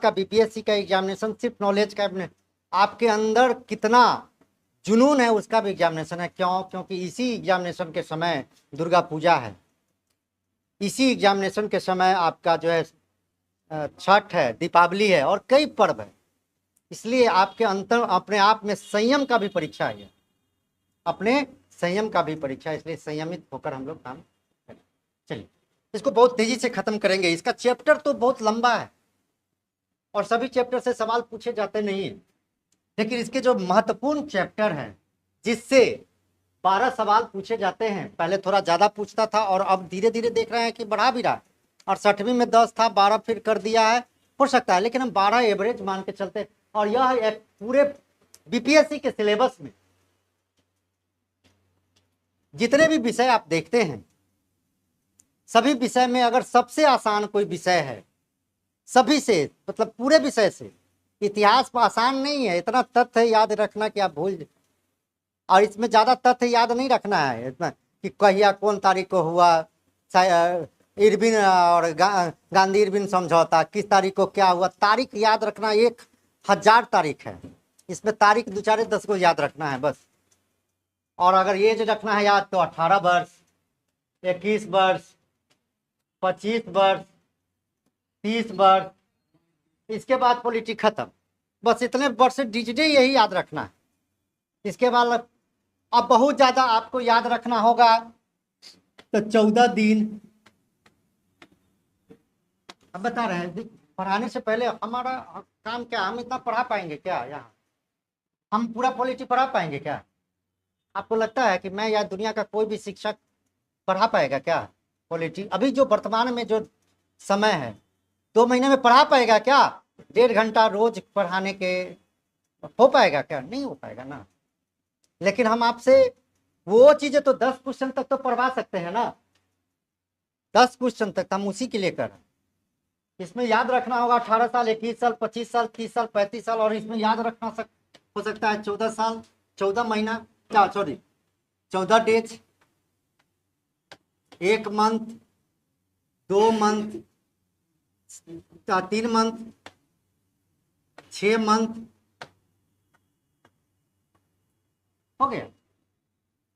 का बीपीएससी का एग्जामिनेशन सिर्फ नॉलेज का आपके अंदर कितना जुनून है उसका भी एग्जामिनेशन है। क्यों? क्योंकि इसी एग्जामिनेशन के समय दुर्गा पूजा है, इसी एग्जामिनेशन के समय आपका जो है छठ है, दीपावली है और कई पर्व है। इसलिए आपके अंतर अपने आप में संयम का भी परीक्षा है, अपने संयम का भी परीक्षा, इसलिए संयमित होकर हम लोग काम करें। चलिए इसको बहुत तेजी से खत्म करेंगे। इसका चैप्टर तो बहुत लंबा है और सभी चैप्टर से सवाल पूछे जाते नहीं है, लेकिन इसके जो महत्वपूर्ण चैप्टर है जिससे 12 सवाल पूछे जाते हैं, पहले थोड़ा ज्यादा पूछता था और अब धीरे धीरे देख रहे हैं कि बढ़ा भी रहा है। और 6वीं में 10 था, 12 फिर कर दिया है, हो सकता है, लेकिन हम 12 एवरेज मान के चलते। और यह एक पूरे बीपीएससी के सिलेबस में जितने भी विषय आप देखते हैं, सभी विषय में अगर सबसे आसान कोई विषय है सभी से, मतलब पूरे विषय से, इतिहास आसान नहीं है, इतना तथ्य याद रखना कि आप भूल, और इसमें ज्यादा तथ्य याद नहीं रखना है इतना कि कहिया कौन तारीख को हुआ, इरविन और गांधी इरविन समझौता किस तारीख को क्या हुआ, तारीख याद रखना 1000 तारीख है, इसमें तारीख 2-4-10 को याद रखना है बस। और अगर ये जो रखना है याद तो 18 वर्ष, 21 वर्ष, 25 वर्ष, 30 वर्ष, इसके बाद पॉलिटिक खत्म, बस इतने वर्ष डिजिटे यही याद रखना है। इसके बाद अब बहुत ज्यादा आपको याद रखना होगा तो 14 दिन। अब बता रहे हैं पढ़ाने से पहले हमारा काम क्या, हम इतना पढ़ा पाएंगे क्या? यहाँ हम पूरा पॉलिटी पढ़ा पाएंगे क्या? आपको लगता है कि मैं या दुनिया का कोई भी शिक्षक पढ़ा पाएगा क्या पॉलिटी? अभी जो वर्तमान में जो समय है 2 महीने में पढ़ा पाएगा क्या? 1.5 घंटा रोज पढ़ाने के हो पाएगा क्या? नहीं हो पाएगा ना। लेकिन हम आपसे वो चीजें तो 10 क्वेश्चन तक तो पढ़वा सकते हैं ना, 10 क्वेश्चन तक हम उसी के लिए कर रहे हैं। इसमें याद रखना होगा 18 साल, 21 साल, 25 साल, 30 साल, 35 साल, और इसमें याद रखना हो सकता है 14 साल, 14 महीना, क्या sorry 14 days, 1 month, 2 month, 3 month, 6 month, हो गया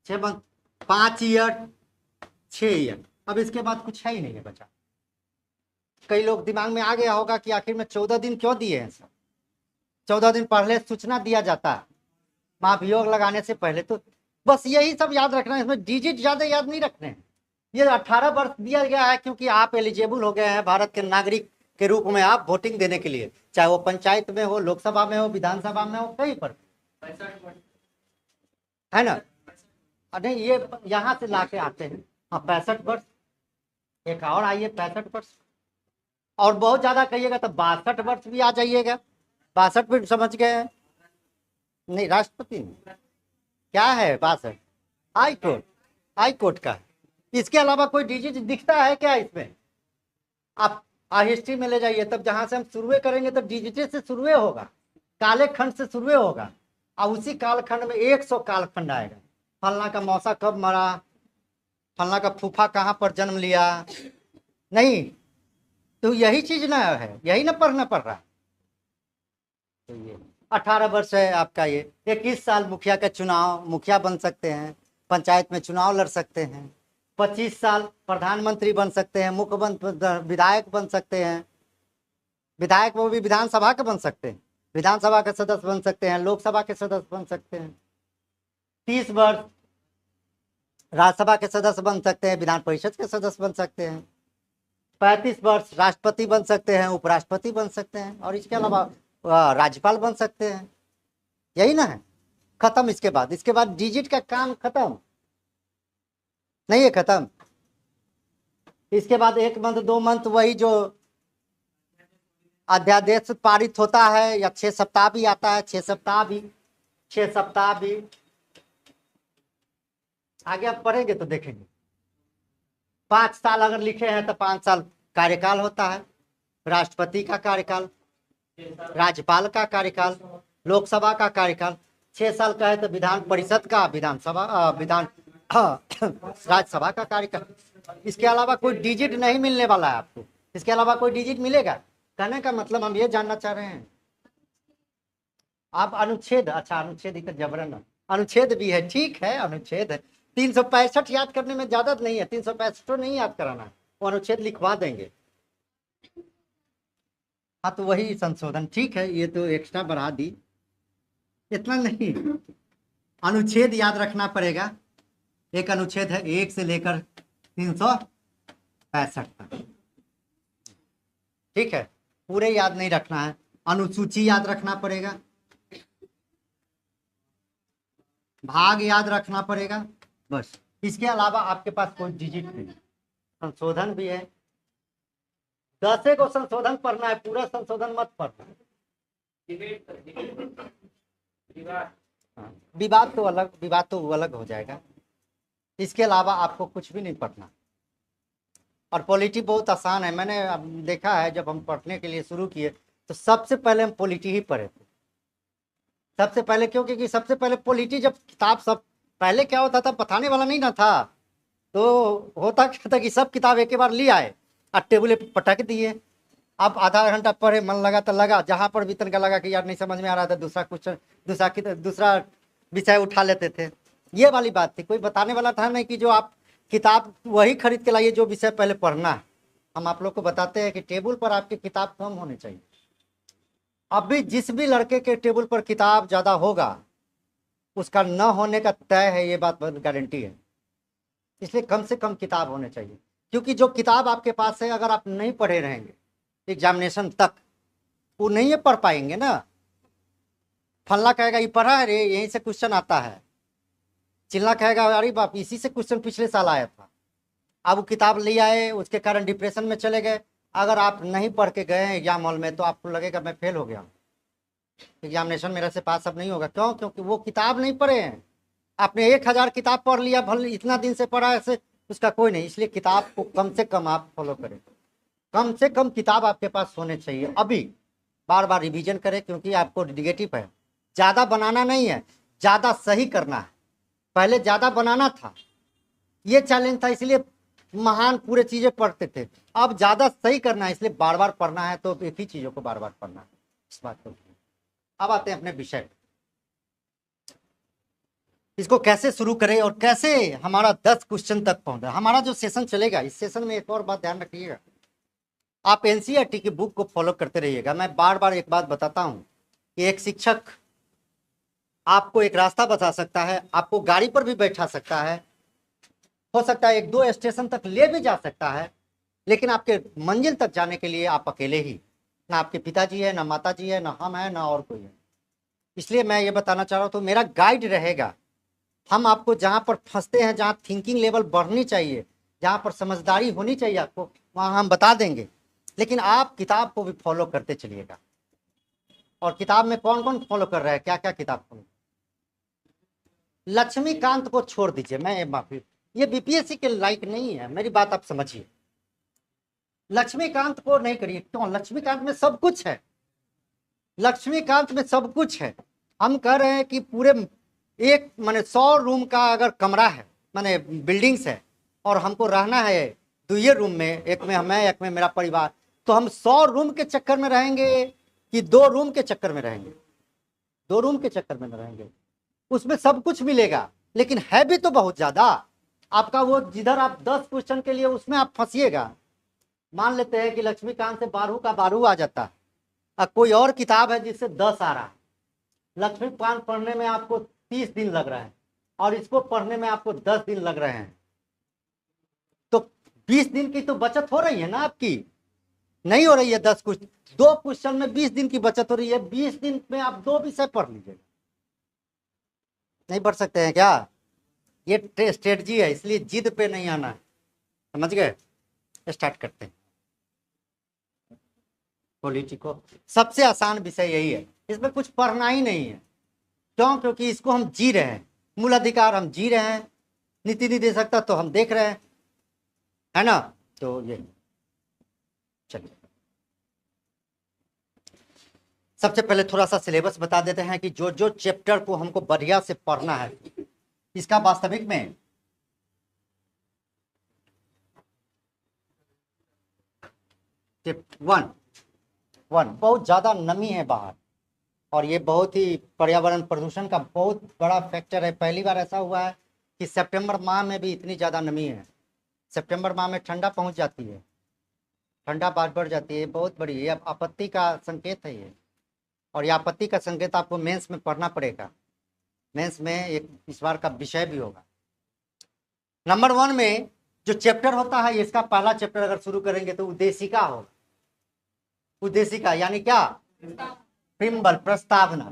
6 मंथ, 5 ईयर, 6 ईयर। अब इसके बाद कुछ है ही नहीं है बचा। कई लोग दिमाग में आ गया होगा कि आखिर में 14 दिन क्यों दिए हैं सर? 14 दिन पहले सूचना दिया जाता है, महाभियोग लगाने से पहले, तो बस यही सब याद रखना है। इसमें डिजिट ज्यादा याद नहीं रखने हैं। ये 18 वर्ष दिया गया है क्योंकि आप एलिजिबल हो गए हैं भारत के नागरिक के रूप में, आप वोटिंग देने के लिए, चाहे वो पंचायत में हो, लोकसभा में हो, विधानसभा में हो, कहीं पर है ना। अरे ये यहाँ से ला के आते हैं। हाँ 65 वर्ष, एक और आइए 65 वर्ष, और बहुत ज्यादा कहिएगा तो 62 वर्ष भी आ जाइएगा। 62 भी समझ गए हैं? नहीं, राष्ट्रपति क्या है 62? हाई कोर्ट, हाई कोर्ट का। इसके अलावा कोई डिजिट दिखता है क्या इसमें? आप हिस्ट्री में ले जाइए, तब जहां से हम शुरुए करेंगे तो डिजिटे से शुरुए होगा, काले खंड से शुरुए होगा, और उसी कालखंड में 100 कालखंड आएगा। फलना का मौसा कब मरा, फलना का फूफा कहाँ पर जन्म लिया, नहीं तो यही चीज ना है, यही ना पढ़ना पड़ रहा है। तो ये 18 वर्ष है आपका, ये 21 साल मुखिया का चुनाव, मुखिया बन सकते हैं, पंचायत में चुनाव लड़ सकते हैं। 25 साल प्रधानमंत्री बन सकते हैं, मुख्यमंत्री, विधायक बन सकते हैं, विधायक वो भी विधानसभा के बन सकते हैं, विधानसभा के सदस्य बन सकते हैं, लोकसभा के सदस्य बन सकते हैं। 30 वर्ष राज्यसभा के सदस्य बन सकते हैं, विधान परिषद के सदस्य बन सकते हैं। 35 वर्ष राष्ट्रपति बन सकते हैं, उपराष्ट्रपति बन सकते हैं, और इसके अलावा राज्यपाल बन सकते हैं। यही ना है, खत्म। इसके बाद डिजिट का काम खत्म नहीं है, खत्म। इसके बाद 1 मंथ, 2 मंथ, वही जो अध्यादेश पारित होता है, या 6 सप्ताह भी आता है, 6 सप्ताह भी आगे आप पढ़ेंगे तो देखेंगे। 5 साल अगर लिखे हैं तो 5 साल कार्यकाल होता है, राष्ट्रपति का कार्यकाल, राज्यपाल का कार्यकाल, लोकसभा का कार्यकाल। 6 साल का है तो विधान परिषद का, राज्यसभा का कार्यकाल। इसके अलावा कोई डिजिट नहीं मिलने वाला है आपको। इसके अलावा कोई डिजिट मिलेगा? कहने का मतलब हम ये जानना चाह रहे हैं आप अनुच्छेद, अच्छा अनुच्छेद इधर जबरन अनुच्छेद भी है, ठीक है अनुच्छेद है। 365 याद करने में ज्यादा नहीं है, 365 नहीं याद कराना है, वो अनुच्छेद लिखवा देंगे। हाँ तो वही संशोधन, ठीक है, ये तो एक्स्ट्रा बढ़ा दी, इतना नहीं, अनुच्छेद याद रखना पड़ेगा। एक अनुच्छेद है 1 से लेकर 365 तक, ठीक है, पूरे याद नहीं रखना है। अनुसूची याद रखना पड़ेगा, भाग याद रखना पड़ेगा, बस। इसके अलावा आपके पास कोई डिजिट नहीं। संशोधन भी है, 10 को संशोधन पढ़ना है, पूरा संशोधन मत पढ़ना। विवाद तो अलग हो जाएगा। इसके अलावा आपको कुछ भी नहीं पढ़ना। और पॉलिटी बहुत आसान है, मैंने देखा है जब हम पढ़ने के लिए शुरू किए तो सबसे पहले हम पॉलिटी ही पढ़े थे, सबसे पहले। क्यों? क्योंकि सबसे पहले पॉलिटी जब किताब, सब पहले क्या होता था, बताने वाला नहीं ना था, तो होता क्या था कि सब किताब एक ही बार ले आए और टेबल पे पटक दिए। अब आधा घंटा पढ़े, मन लगा तो लगा, जहां पर भी तनका लगा कि यार नहीं समझ में आ रहा था, दूसरा क्वेश्चन, दूसरा विषय उठा लेते थे। ये वाली बात थी, कोई बताने वाला था नहीं कि जो आप किताब वही खरीद के लाइए जो विषय पहले पढ़ना है। हम आप लोग को बताते हैं कि टेबल पर आपकी किताब कम होनी चाहिए। अभी जिस भी लड़के के टेबल पर किताब ज्यादा होगा उसका न होने का तय है, ये बात गारंटी है। इसलिए कम से कम किताब होने चाहिए, क्योंकि जो किताब आपके पास है अगर आप नहीं पढ़े रहेंगे एग्जामिनेशन तक, वो नहीं पढ़ पाएंगे ना। फल्ला कहेगा ये पढ़ा है रे, यहीं से क्वेश्चन आता है, चिल्ला कहेगा अरे बाप इसी से क्वेश्चन पिछले साल आया था। अब वो किताब ले आए, उसके कारण डिप्रेशन में चले गए। अगर आप नहीं पढ़ के गए हैं एग्जाम हॉल में तो आपको लगेगा मैं फेल हो गया, एग्जामिनेशन मेरे से पास अब नहीं होगा। क्यों? क्योंकि वो किताब नहीं पढ़े हैं। आपने 1000 किताब पढ़ लिया, भले इतना दिन से पढ़ा, ऐसे उसका कोई नहीं। इसलिए किताब को कम से कम आप फॉलो करें, कम से कम किताब आपके पास होने चाहिए। अभी बार बार रिवीजन करें, क्योंकि आपको निगेटिव है, ज़्यादा बनाना नहीं है, ज़्यादा सही करना है। पहले ज़्यादा बनाना था, ये चैलेंज था, इसलिए महान पूरे चीज़ें पढ़ते थे। अब ज़्यादा सही करना है, इसलिए बार बार पढ़ना है, तो एक ही चीज़ों को बार बार पढ़ना है, इस बात को। अब आते हैं अपने विषय पे, इसको कैसे शुरू करें और कैसे हमारा 10 क्वेश्चन तक पहुंचा। हमारा जो सेशन चलेगा, इस सेशन में एक और बात ध्यान रखिएगा, आप एनसीईआरटी की बुक को फॉलो करते रहिएगा। मैं बार बार एक बात बताता हूं कि एक शिक्षक आपको एक रास्ता बता सकता है, आपको गाड़ी पर भी बैठा सकता है, हो सकता है 1-2 स्टेशन तक ले भी जा सकता है, लेकिन आपके मंजिल तक जाने के लिए आप अकेले ही, ना आपके पिताजी है, ना माताजी है, ना हम है, ना और कोई है। इसलिए मैं ये बताना चाह रहा हूँ, तो मेरा गाइड रहेगा। हम आपको जहाँ पर फंसते हैं, जहाँ थिंकिंग लेवल बढ़नी चाहिए, जहाँ पर समझदारी होनी चाहिए आपको, वहाँ हम बता देंगे। लेकिन आप किताब को भी फॉलो करते चलिएगा। और किताब में कौन कौन फॉलो कर रहा है, क्या क्या किताब फॉलो? लक्ष्मीकांत को छोड़ दीजिए, मैं माफी, ये बीपीएससी के लायक नहीं है, मेरी बात आप समझिए। लक्ष्मीकांत को नहीं करिए। क्यों? लक्ष्मीकांत में सब कुछ है, लक्ष्मीकांत में सब कुछ है। हम कह रहे हैं कि पूरे एक माने 100 रूम का अगर कमरा है, माने बिल्डिंग्स है, और हमको रहना है 2 रूम में, एक में मैं, एक में मेरा परिवार, तो हम 100 रूम के चक्कर में रहेंगे कि 2 रूम के चक्कर में रहेंगे? 2 रूम के चक्कर में न रहेंगे। उसमें सब कुछ मिलेगा, लेकिन है भी तो बहुत ज्यादा। आपका वो जिधर आप 10 क्वेश्चन के लिए उसमें आप फंसिएगा। मान लेते हैं कि लक्ष्मीकांत से 12 का 12 आ जाता है, अब कोई और किताब है जिससे 10 आ रहा है, लक्ष्मीकांत पढ़ने में आपको 30 दिन लग रहा है और इसको पढ़ने में आपको 10 दिन लग रहे हैं, तो 20 दिन की तो बचत हो रही है ना आपकी? नहीं हो रही है। 10 क्वेश्चन, 2 क्वेश्चन में 20 दिन की बचत हो रही है। 20 दिन में आप 2 विषय पढ़ लीजिएगा। नहीं पढ़ सकते हैं क्या? ये स्ट्रेटजी है, इसलिए जिद पे नहीं आना है, समझ गए? स्टार्ट करते हैं। पॉलिटी को सबसे आसान विषय यही है, इसमें कुछ पढ़ना ही नहीं है। क्यों? क्योंकि इसको हम जी रहे हैं, मूल अधिकार हम जी रहे हैं, नीति नहीं दे सकता तो हम देख रहे हैं, है ना? तो ये चलिए, सबसे पहले थोड़ा सा सिलेबस बता देते हैं कि जो जो चैप्टर को हमको बढ़िया से पढ़ना है। इसका वास्तविक में टिप 1 1 बहुत ज़्यादा नमी है बाहर, और ये बहुत ही पर्यावरण प्रदूषण का बहुत बड़ा फैक्टर है। पहली बार ऐसा हुआ है कि सितंबर माह में भी इतनी ज़्यादा नमी है। सितंबर माह में ठंडा पहुंच जाती है, ठंडा बढ़ जाती है, बहुत बड़ी ये आपत्ति का संकेत है ये। और ये आपत्ति का संकेत आपको मेंस में पढ़ना पड़ेगा, मेंस में एक इस बार का विषय भी होगा। नंबर 1 में जो चैप्टर होता है, इसका पहला चैप्टर अगर शुरू करेंगे तो उद्देशिका होगा। उद्देशिका यानी क्या? प्रिम्बल, प्रस्तावना।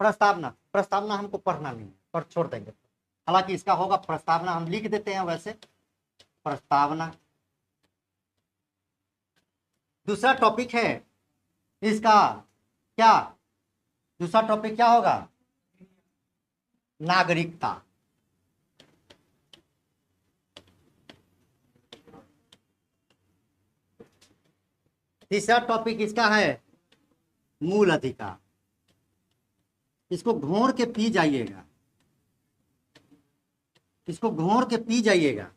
प्रस्तावना, प्रस्तावना हमको पढ़ना नहीं है, पर छोड़ देंगे, हालांकि इसका होगा प्रस्तावना, हम लिख देते हैं वैसे प्रस्तावना। दूसरा टॉपिक है इसका क्या? दूसरा टॉपिक क्या होगा? नागरिकता। तीसरा टॉपिक इसका है मूल अधिकार। इसको घोर के पी जाइएगा, इसको घोर के पी जाइएगा।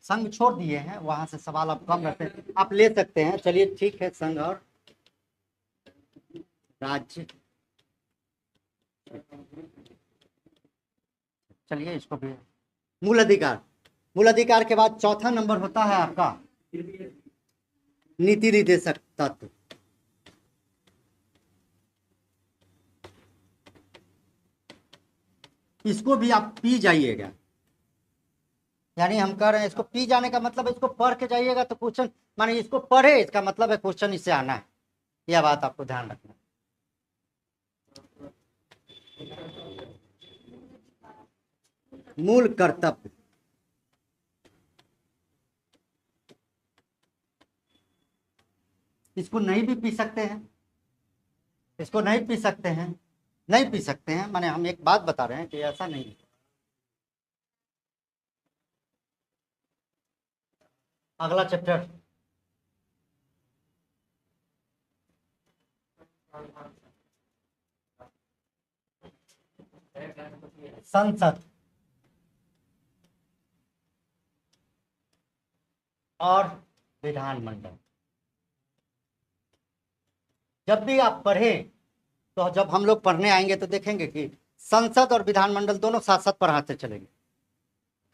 संघ छोड़ दिए हैं, वहां से सवाल अब कम रहते हैं, आप ले सकते हैं। चलिए ठीक है, संघ और राज्य, चलिए इसको भी। मूल अधिकार, मूल अधिकार के बाद चौथा नंबर होता है आपका नीति निर्देशक तत्व। इसको भी आप पी जाइएगा, यानी हम कह रहे हैं इसको पी जाने का मतलब इसको पढ़ के जाइएगा तो क्वेश्चन, माने इसको पढ़े इसका मतलब है क्वेश्चन इससे आना है, यह बात आपको ध्यान रखना। मूल कर्तव्य, इसको नहीं भी पी सकते हैं, इसको नहीं पी सकते हैं, नहीं पी सकते हैं, माने हम एक बात बता रहे हैं कि ऐसा नहीं है। अगला चैप्टर संसद और विधानमंडल। जब भी आप पढ़ें तो जब हम लोग पढ़ने आएंगे तो देखेंगे कि संसद और विधानमंडल दोनों साथ साथ पढ़ाते चलेंगे,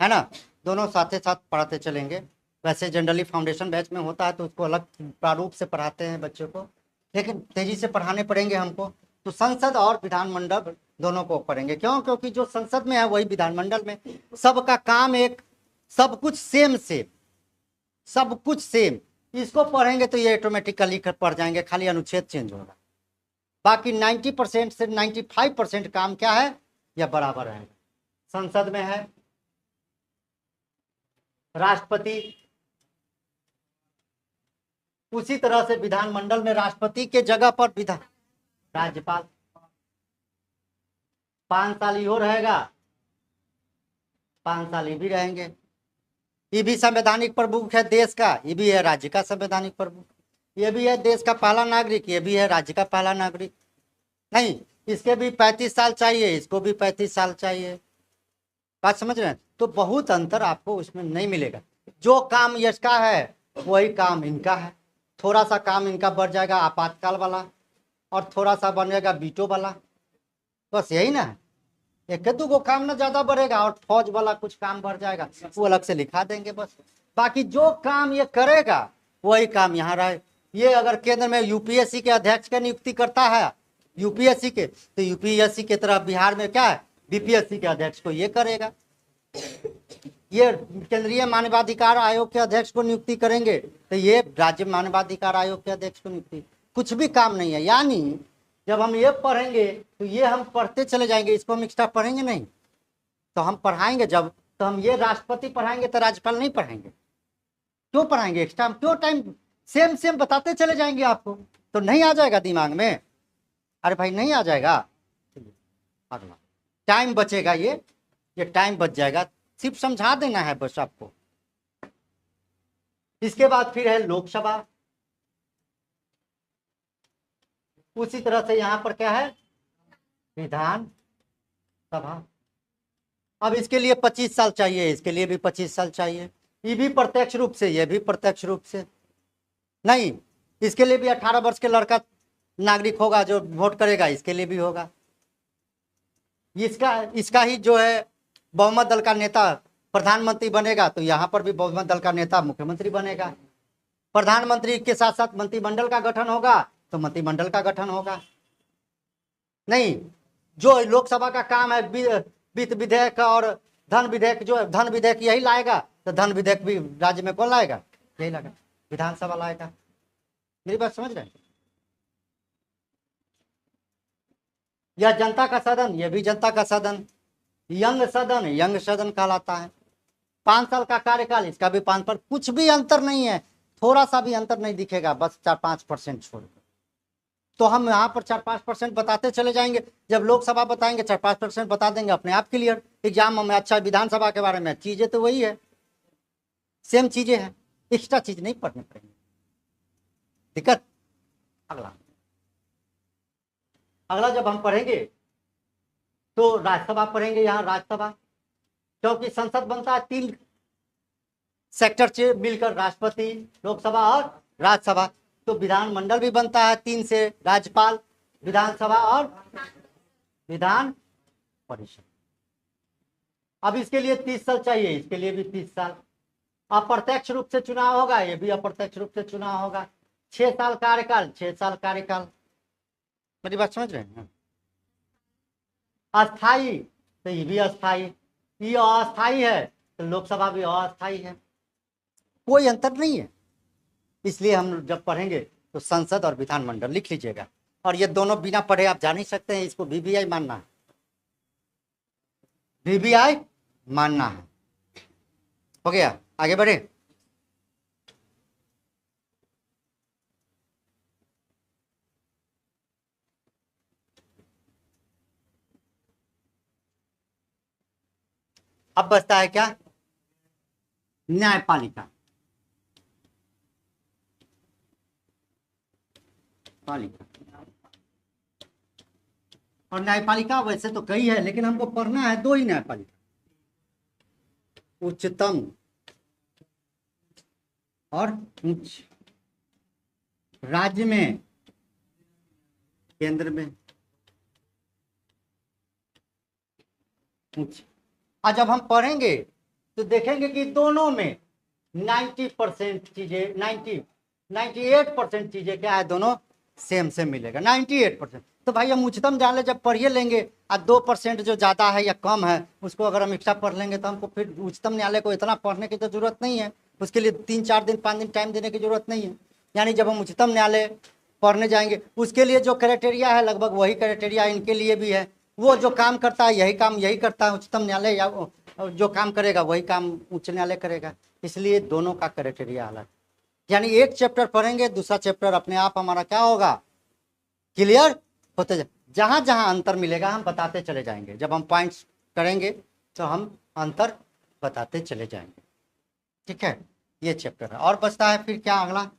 है ना, दोनों साथ साथ पढ़ाते चलेंगे। वैसे जनरली फाउंडेशन बैच में होता है तो उसको अलग प्रारूप से पढ़ाते हैं बच्चों को, लेकिन तेजी से पढ़ाने पड़ेंगे हमको। तो संसद और विधानमंडल दोनों को पढ़ेंगे, क्यों? क्योंकि जो संसद में है वही विधानमंडल में, सबका काम एक, सब कुछ सेम सेम, सब कुछ सेम। इसको पढ़ेंगे तो ये ऑटोमेटिकली पढ़ जाएंगे, खाली अनुच्छेद चेंज होगा। बाकी 90% से 95% काम क्या है, यह बराबर रहेगा। संसद में है राष्ट्रपति, उसी तरह से विधानमंडल में राष्ट्रपति के जगह पर विधान राज्यपाल। 5 साल ही हो रहेगा, 5 साल ये भी रहेंगे। ये भी संवैधानिक प्रमुख है देश का, ये भी है राज्य का संवैधानिक प्रमुख, ये भी है देश का पहला नागरिक, ये भी है राज्य का पहला नागरिक। नहीं, इसके भी 35 साल चाहिए, इसको भी 35 साल चाहिए। बात समझ रहे हैं? तो बहुत अंतर आपको उसमें नहीं मिलेगा। जो काम इसका है वही काम इनका है, थोड़ा सा काम इनका बढ़ जाएगा आपातकाल वाला, और थोड़ा सा बन जाएगा वीटो वाला, बस यही ना है। एक दो काम ना ज्यादा बढ़ेगा, और फौज वाला कुछ काम बढ़ जाएगा, वो अलग से लिखा देंगे बस। बाकी जो काम ये करेगा वही काम यहाँ रहे। ये अगर केंद्र में यूपीएससी के अध्यक्ष की नियुक्ति करता है, यूपीएससी के, तो यूपीएससी के तरह बिहार में क्या है, बीपीएससी के अध्यक्ष को ये करेगा। ये केंद्रीय मानवाधिकार आयोग के अध्यक्ष को नियुक्ति करेंगे तो ये राज्य मानवाधिकार आयोग के अध्यक्ष को नियुक्ति, कुछ भी काम नहीं है। यानी जब हम ये पढ़ेंगे तो ये हम पढ़ते चले जाएंगे, इसको हम एक्स्ट्रा पढ़ेंगे नहीं। तो हम पढ़ाएंगे जब, तो हम ये राष्ट्रपति पढ़ाएंगे तो राज्यपाल नहीं पढ़ाएंगे। क्यों पढ़ाएंगे एक्स्ट्रा? हम क्यों टाइम सेम सेम बताते चले जाएंगे आपको, तो नहीं आ जाएगा दिमाग में? अरे भाई नहीं आ जाएगा, अगला टाइम बचेगा, ये टाइम बच जाएगा, सिर्फ समझा देना है बस आपको। इसके बाद फिर है लोकसभा, उसी तरह से यहां पर क्या है, विधान सभा। अब इसके लिए 25 साल चाहिए, इसके लिए भी 25 साल चाहिए। ये भी प्रत्यक्ष रूप से, ये भी प्रत्यक्ष रूप से नहीं। इसके लिए भी 18 वर्ष के लड़का नागरिक होगा जो वोट करेगा, इसके लिए भी होगा। इसका ही जो है बहुमत दल का नेता प्रधानमंत्री बनेगा, तो यहाँ पर भी बहुमत दल का नेता मुख्यमंत्री बनेगा। प्रधानमंत्री के साथ साथ मंत्रिमंडल का गठन होगा, तो मंत्रिमंडल का गठन होगा। नहीं, जो लोकसभा का काम है वित्त विधेयक और धन विधेयक, जो धन विधेयक यही लाएगा, तो धन विधेयक भी राज्य में कौन लाएगा? यही लाएगा, विधानसभा लाएगा। मेरी बात समझ रहे हैं? यह जनता का सदन, यह भी जनता का सदन। यंग सदन कहलाता है। 5 साल का कार्यकाल, इसका भी 5 पर कुछ भी अंतर नहीं है, थोड़ा सा भी अंतर नहीं दिखेगा, बस 4-5% छोड़। तो हम यहाँ पर 4-5% बताते चले जाएंगे, जब लोकसभा बताएंगे 4-5% बता देंगे, अपने आप क्लियर। एग्जाम में अच्छा, विधानसभा के बारे में चीजें तो वही है, सेम चीजें हैं, एक्स्ट्रा चीज नहीं पढ़ने पड़ेंगे। दिक्कत। अगला जब हम पढ़ेंगे तो राज्यसभा पढ़ेंगे। यहाँ राज्यसभा, क्योंकि संसद बनता है 3 सेक्टर से मिलकर, राष्ट्रपति, लोकसभा और राज्यसभा। तो विधानमंडल भी बनता है 3 से, राज्यपाल, विधानसभा और विधान परिषद। अब इसके लिए 30 साल चाहिए, इसके लिए भी 30 साल। अप्रत्यक्ष रूप से चुनाव होगा, ये भी अप्रत्यक्ष रूप से चुनाव होगा। 6 साल कार्यकाल, 6 साल कार्यकाल। मेरी बात समझ रहे हैं? अस्थाई, तो ये भी अस्थाई। ये अस्थाई है तो लोकसभा भी अस्थाई है, कोई अंतर नहीं है। इसलिए हम जब पढ़ेंगे तो संसद और विधानमंडल लिख लीजिएगा। और ये दोनों बिना पढ़े आप जान ही सकते हैं, इसको वीवीआई मानना है, वीवीआई मानना है। हो गया, आगे बढ़े। अब बचता है क्या? न्यायपालिका। पालिका और न्यायपालिका वैसे तो कई है, लेकिन हमको पढ़ना है 2 ही न्यायपालिका, उच्चतम और उच्च। राज्य में, केंद्र में उच्च। और जब हम पढ़ेंगे तो देखेंगे कि दोनों में 90% चीजें, 98% चीजें क्या है, दोनों सेम सेम मिलेगा, 98%। तो भाई हम उच्चतम जान ले, जब पढ़िए लेंगे, और 2% जो ज़्यादा है या कम है उसको अगर हम एक्स्ट्रा पढ़ लेंगे, तो हमको फिर उच्चतम न्यायालय को इतना पढ़ने की तो जरूरत नहीं है, उसके लिए 3-4 दिन 5 दिन टाइम देने की जरूरत नहीं है। यानी जब हम उच्चतम न्यायालय पढ़ने जाएंगे, उसके लिए जो क्राइटेरिया है लगभग वही क्राइटेरिया इनके लिए भी है। वो जो काम करता है यही काम यही करता है उच्चतम न्यायालय, या जो काम करेगा वही काम उच्च न्यायालय करेगा, इसलिए दोनों का क्राइटेरिया अलग। यानी एक चैप्टर पढ़ेंगे, दूसरा चैप्टर अपने आप हमारा क्या होगा, क्लियर होते जाए। जहां जहां अंतर मिलेगा हम बताते चले जाएंगे, जब हम पॉइंट्स करेंगे तो हम अंतर बताते चले जाएंगे। ठीक है, ये चैप्टर है। और बचता है फिर क्या अगला?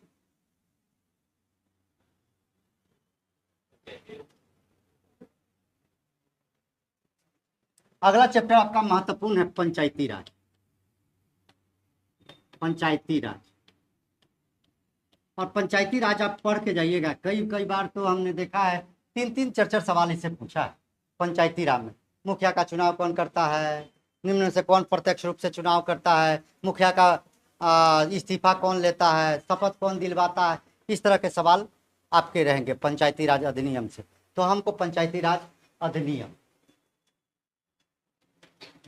अगला चैप्टर आपका महत्वपूर्ण है, पंचायती राज। पंचायती राज, और पंचायती राज आप पढ़ के जाइएगा। कई बार तो हमने देखा है 3-3 4-4 सवाल इससे पूछा है। पंचायती राज में मुखिया का चुनाव कौन करता है, निम्न से कौन प्रत्यक्ष रूप से चुनाव करता है, मुखिया का इस्तीफा कौन लेता है, शपथ कौन दिलवाता है, इस तरह के सवाल आपके रहेंगे पंचायती राज अधिनियम से। तो हमको पंचायती राज अधिनियम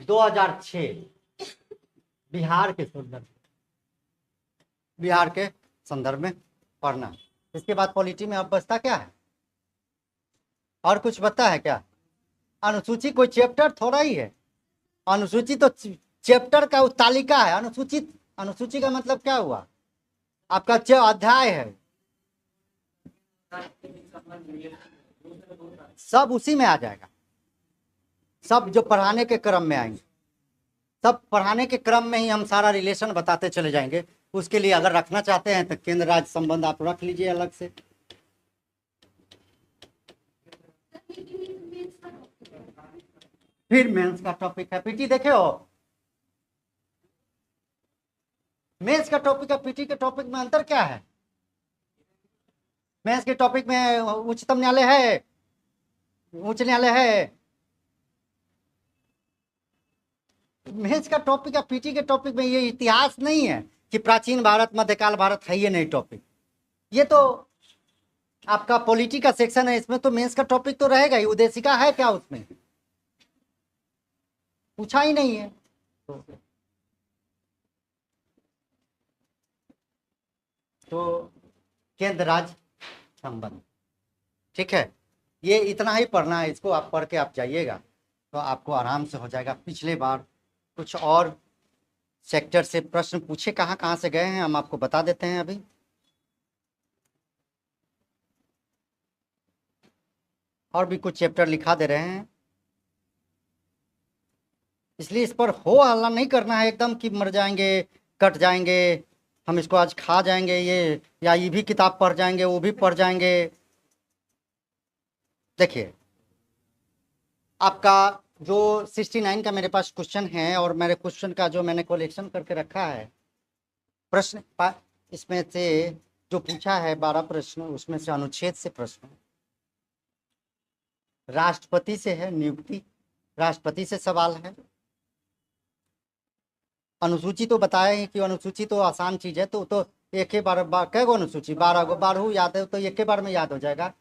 2006 बिहार के संदर्भ में पढ़ना। इसके बाद पॉलिटी में अब बचता क्या है, और कुछ बता है क्या? अनुसूची कोई चैप्टर थोड़ा ही है, अनुसूची तो चैप्टर का तालिका है। अनुसूची का मतलब क्या हुआ, आपका अध्याय है, सब उसी में आ जाएगा, सब जो पढ़ाने के क्रम में आएंगे, सब पढ़ाने के क्रम में ही हम सारा रिलेशन बताते चले जाएंगे। उसके लिए अगर रखना चाहते हैं तो केंद्र राज्य संबंध आप रख लीजिए अलग से। फिर मेंस का टॉपिक है, पीटी देखे हो? मेंस का टॉपिक और पीटी के टॉपिक में अंतर क्या है? मेंस के टॉपिक में उच्चतम न्यायालय है, उच्च न्यायालय है। मेंस का टॉपिक या पीटी के टॉपिक में ये इतिहास नहीं है कि प्राचीन भारत मध्यकाल भारत है, ये नहीं टॉपिक। ये तो आपका पॉलिटी का सेक्शन है, इसमें तो मेंस का टॉपिक तो रहेगा ही। उद्देशिका है क्या उसमें? पूछा ही नहीं है। तो केंद्र राज्य संबंध, ठीक है, ये इतना ही पढ़ना है। इसको आप पढ़ के आप जाइएगा तो आपको आराम से हो जाएगा। पिछले बार कुछ और सेक्टर से प्रश्न पूछे कहाँ कहाँ से गए हैं हम आपको बता देते हैं अभी। और भी कुछ चैप्टर लिखा दे रहे हैं, इसलिए इस पर हो हल्ला नहीं करना है एकदम कि मर जाएंगे, कट जाएंगे, हम इसको आज खा जाएंगे ये, या ये भी किताब पढ़ जाएंगे, वो भी पढ़ जाएंगे। देखिए आपका जो 69 का मेरे पास क्वेश्चन है, और मेरे क्वेश्चन का जो मैंने कलेक्शन करके रखा है प्रश्न, इसमें से जो पूछा है 12 प्रश्न, उसमें से अनुच्छेद से प्रश्न, राष्ट्रपति से है, नियुक्ति राष्ट्रपति से सवाल है। अनुसूची तो बताया ही कि अनुसूची तो आसान चीज है, तो एक ही बार कै गो अनुसूची, 12 गो, 12 याद है तो एक ही बार में याद हो जाएगा।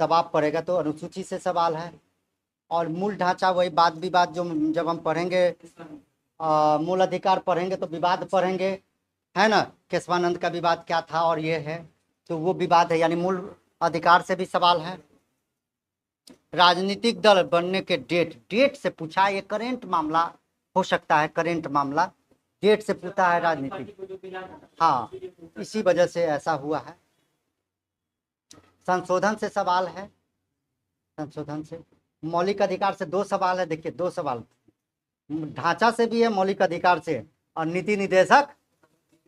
दबाव पड़ेगा तो अनुसूची से सवाल है। और मूल ढांचा वही वाद विवाद, जो जब हम पढ़ेंगे मूल अधिकार पढ़ेंगे तो विवाद पढ़ेंगे, है ना, केशवानंद का विवाद क्या था, और ये है तो वो विवाद है, यानी मूल अधिकार से भी सवाल है। राजनीतिक दल बनने के डेट से पूछा, ये करेंट मामला हो सकता है, करेंट मामला डेट से पूछा है राजनीतिक, हाँ इसी वजह से ऐसा हुआ है। संशोधन से सवाल है, संशोधन से। मौलिक अधिकार से 2 सवाल है, देखिए 2 सवाल, ढांचा से भी है, मौलिक अधिकार से, और नीति निदेशक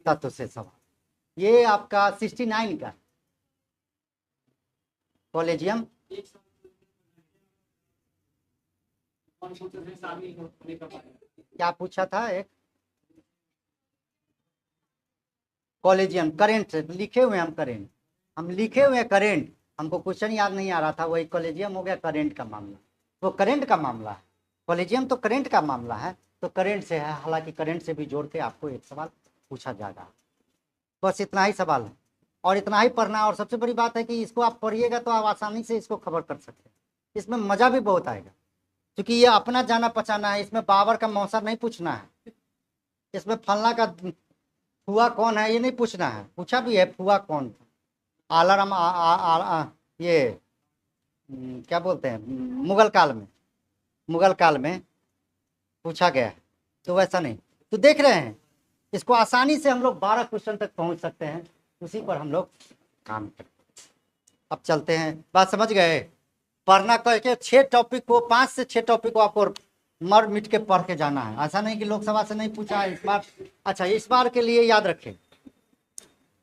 तत्व से सवाल। ये आपका 69 का कॉलेजियम। क्या पूछा था? एक कॉलेजियम करेंट से लिखे हुए हम, करेंट हम लिखे हुए करेंट, हमको क्वेश्चन याद नहीं आ रहा था, वही कॉलेजियम हो गया करेंट का मामला। वो करेंट का मामला है, कॉलेजियम तो करेंट का मामला है, तो करेंट से है। हालांकि करेंट से भी जोड़ के आपको एक सवाल पूछा जाएगा। बस इतना ही सवाल है और इतना ही पढ़ना है। और सबसे बड़ी बात है कि इसको आप पढ़िएगा तो आप आसानी से इसको खबर कर सकते हैं। इसमें मजा भी बहुत आएगा, क्योंकि ये अपना जाना पहचाना है। इसमें बाबर का मौसा नहीं पूछना है, इसमें फलना का फुआ कौन है ये नहीं पूछना है। पूछा भी है फुआ कौन था, आलाराम ये क्या बोलते हैं, मुगल काल में पूछा गया है, तो वैसा नहीं। तो देख रहे हैं, इसको आसानी से हम लोग 12 क्वेश्चन तक पहुंच सकते हैं, उसी पर हम लोग काम करते हैं। अब चलते हैं, बात समझ गए? पढ़ना करके 6 टॉपिक को, 5 से 6 टॉपिक को आपको मर मिट के पढ़ के जाना है। ऐसा नहीं कि लोकसभा से नहीं पूछा है इस बार। अच्छा, इस बार के लिए याद रखें,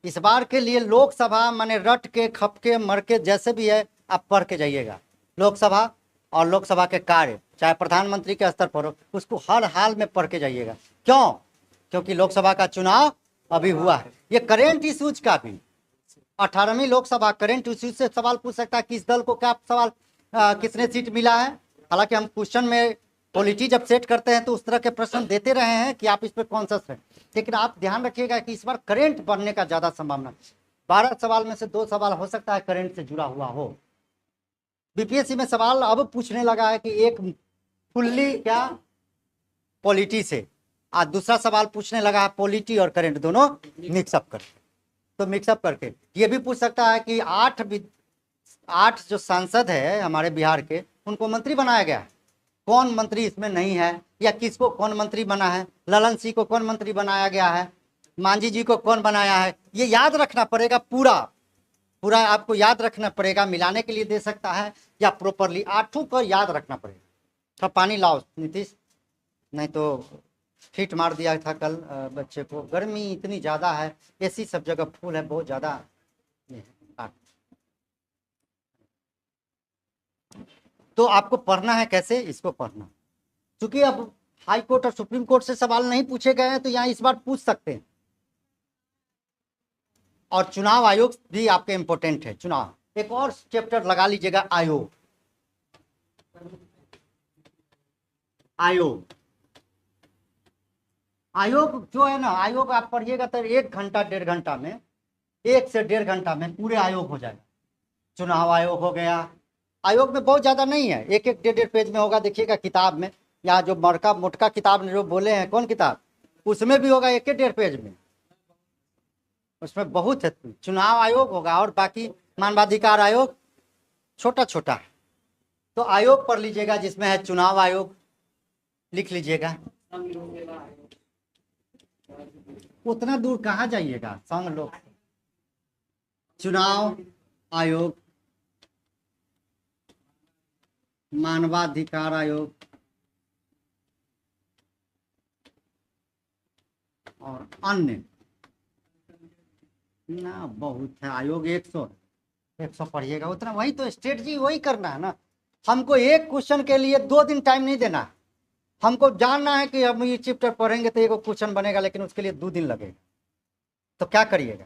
इस बार के लिए लोकसभा माने रट के, खप के, मर के, जैसे भी है आप पढ़ के जाइएगा। लोकसभा और लोकसभा के कार्य, चाहे प्रधानमंत्री के स्तर पर हो, उसको हर हाल में पढ़ के जाइएगा। क्यों? क्योंकि लोकसभा का चुनाव अभी हुआ है। ये करेंट इश्यूज का भी 18वीं लोकसभा करेंट इश्यूज से सवाल पूछ सकता है। किस दल को क्या सवाल, कितने सीट मिला है। हालांकि हम क्वेश्चन में पॉलिटी जब सेट करते हैं तो उस तरह के प्रश्न देते रहे हैं कि आप इस पर कॉन्शियस हैं, लेकिन आप ध्यान रखिएगा कि इस बार करेंट बनने का ज्यादा संभावना। 12 सवाल में से 2 सवाल हो सकता है करेंट से जुड़ा हुआ हो। बीपीएससी में सवाल अब पूछने लगा है कि एक फुल्ली क्या पॉलिटी से, आज दूसरा सवाल पूछने लगा है पॉलिटी और करंट दोनों मिक्सअप करके। तो मिक्सअप करके ये भी पूछ सकता है कि 8 जो सांसद है हमारे बिहार के, उनको मंत्री बनाया गया है, कौन मंत्री इसमें नहीं है, या किसको कौन मंत्री बना है। ललन सिंह को कौन मंत्री बनाया गया है, मांझी जी को कौन बनाया है, ये याद रखना पड़ेगा। पूरा पूरा आपको याद रखना पड़ेगा। मिलाने के लिए दे सकता है या प्रॉपरली 8 को याद रखना पड़ेगा। थोड़ा पानी लाओ नीतीश, नहीं तो फिट मार दिया था कल बच्चे को। गर्मी इतनी ज़्यादा है, एसी सब जगह फुल है, बहुत ज़्यादा। तो आपको पढ़ना है कैसे, इसको पढ़ना, क्योंकि अब हाई कोर्ट और सुप्रीम कोर्ट से सवाल नहीं पूछे गए हैं, तो यहाँ इस बार पूछ सकते हैं। और चुनाव आयोग भी आपके इंपॉर्टेंट है। चुनाव, एक और चैप्टर लगा लीजिएगा, आयोग। आयोग, आयोग जो है ना, आयोग आप पढ़िएगा तो 1 घंटा 1.5 घंटा में, 1 से 1.5 घंटा में पूरे आयोग हो जाएगा। चुनाव आयोग हो गया। आयोग में बहुत ज़्यादा नहीं है, 1-1 1.5 पेज में होगा। देखिएगा किताब में, यहाँ जो मरका मोटका किताब जो बोले हैं, कौन किताब, उसमें भी होगा 1-1 1.5 पेज में, उसमें बहुत है। चुनाव आयोग होगा और बाकी मानवाधिकार आयोग छोटा छोटा। तो आयोग पढ़ लीजिएगा जिसमें है चुनाव आयोग, लिख लीजिएगा। उतना दूर कहाँ जाइएगा, संघ लोग। चुनाव आयोग, मानवाधिकार आयोग और अन्य ना बहुत है आयोग। 100 पढ़िएगा उतना, वही तो स्ट्रेटजी वही करना है ना। हमको एक क्वेश्चन के लिए 2 दिन टाइम नहीं देना। हमको जानना है कि हम ये चैप्टर पढ़ेंगे तो एक क्वेश्चन बनेगा, लेकिन उसके लिए 2 दिन लगेगा। तो क्या करिएगा,